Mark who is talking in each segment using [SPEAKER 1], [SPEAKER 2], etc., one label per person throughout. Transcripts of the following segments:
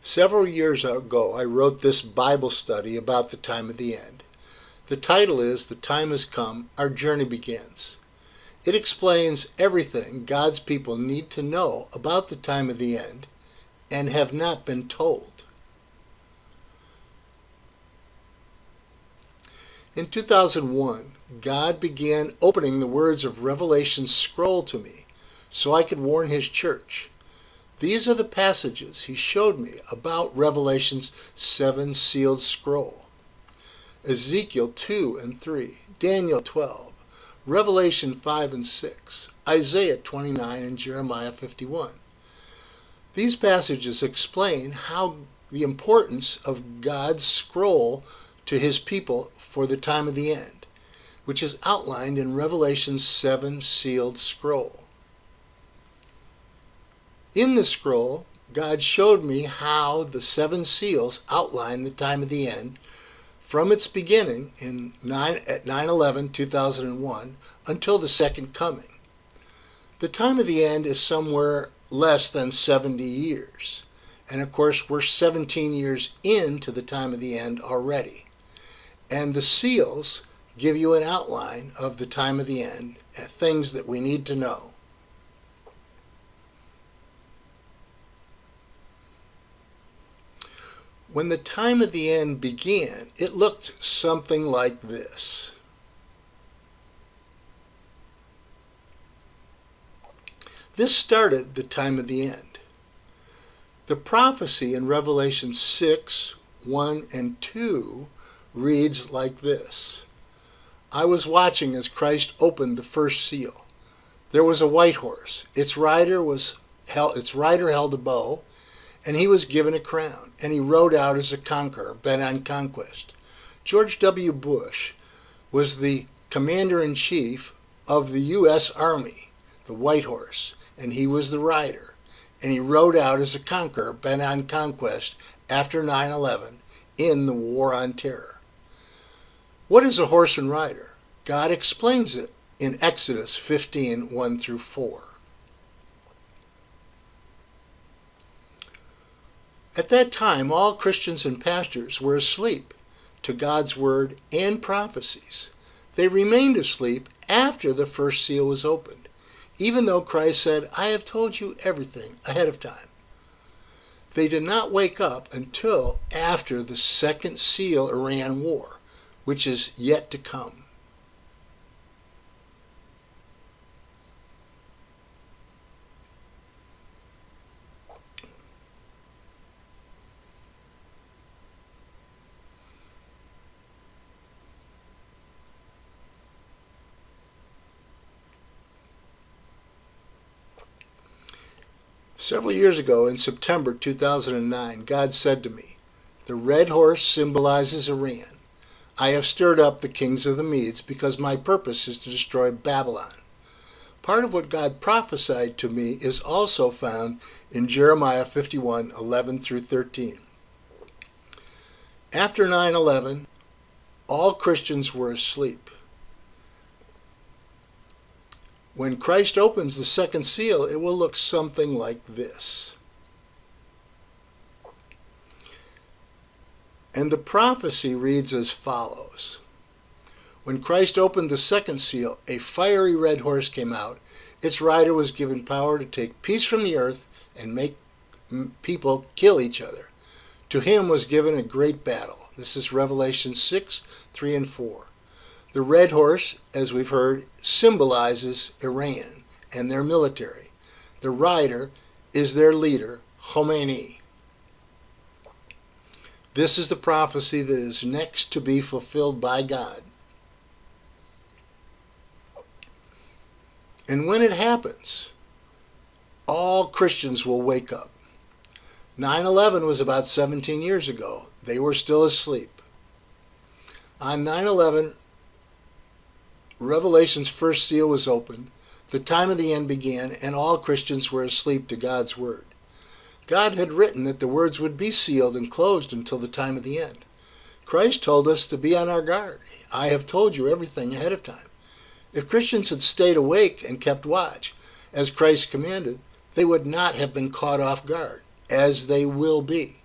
[SPEAKER 1] Several years ago, I wrote this Bible study about the time of the end. The title is "The Time Has Come, Our Journey Begins." It explains everything God's people need to know about the time of the end and have not been told. In 2001, God began opening the words of Revelation's scroll to me so I could warn His church. These are the passages He showed me about Revelation's 7 sealed scroll. Ezekiel 2 and 3, Daniel 12, Revelation 5 and 6, Isaiah 29 and Jeremiah 51. These passages explain how the importance of God's scroll to His people for the time of the end, which is outlined in Revelation's 7 sealed scroll. In the scroll, God showed me how the 7 seals outline the time of the end from its beginning at 9/11/2001 until the second coming. The time of the end is somewhere less than 70 years. And of course, we're 17 years into the time of the end already. And the seals give you an outline of the time of the end, things that we need to know. When the time of the end began, it looked something like this. This started the time of the end. The prophecy in Revelation 6, 1 and 2 reads like this. I was watching as Christ opened the first seal. There was a white horse. Its rider held a bow, and he was given a crown, and he rode out as a conqueror, bent on conquest. George W. Bush was the commander-in-chief of the U.S. Army, the White Horse, and he was the rider, and he rode out as a conqueror, bent on conquest after 9/11 in the War on Terror. What is a horse and rider? God explains it in Exodus 15, 1 through 4. At that time, all Christians and pastors were asleep to God's word and prophecies. They remained asleep after the first seal was opened, even though Christ said, I have told you everything ahead of time. They did not wake up until after the second seal Iran war, which is yet to come. Several years ago, in September 2009, God said to me, the red horse symbolizes Iran. I have stirred up the kings of the Medes because my purpose is to destroy Babylon. Part of what God prophesied to me is also found in Jeremiah 51, 11 through 13. After 9/11, all Christians were asleep. When Christ opens the second seal, it will look something like this. And the prophecy reads as follows. When Christ opened the second seal, a fiery red horse came out. Its rider was given power to take peace from the earth and make people kill each other. To him was given a great battle. This is Revelation 6, 3 and 4. The red horse, as we've heard, symbolizes Iran and their military. The rider is their leader, Khomeini. This is the prophecy that is next to be fulfilled by God. And when it happens, all Christians will wake up. 9/11 was about 17 years ago. They were still asleep. On 9/11, Revelation's first seal was opened, the time of the end began, and all Christians were asleep to God's word. God had written that the words would be sealed and closed until the time of the end. Christ told us to be on our guard. I have told you everything ahead of time. If Christians had stayed awake and kept watch, as Christ commanded, they would not have been caught off guard, as they will be.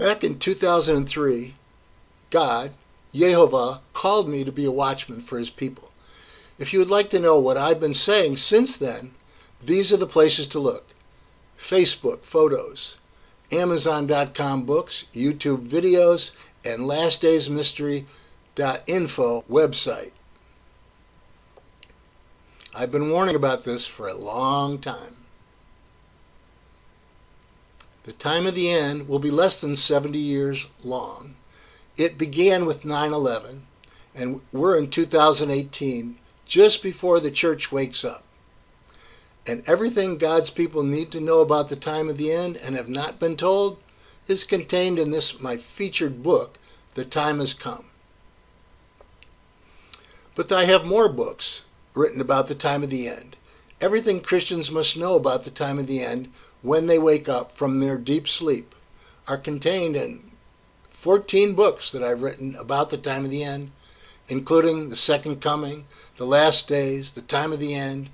[SPEAKER 1] Back in 2003, God, Yehovah, called me to be a watchman for his people. If you would like to know what I've been saying since then, these are the places to look. Facebook photos, Amazon.com books, YouTube videos, and lastdaysmystery.info website. I've been warning about this for a long time. The time of the end will be less than 70 years long. It began with 9/11, and we're in 2018, just before the church wakes up. And everything God's people need to know about the time of the end and have not been told is contained in this, my featured book, The Time Has Come. But I have more books written about the time of the end. Everything Christians must know about the time of the end when they wake up from their deep sleep are contained in 14 books that I've written about the time of the end, including the second coming, the last days, the time of the end,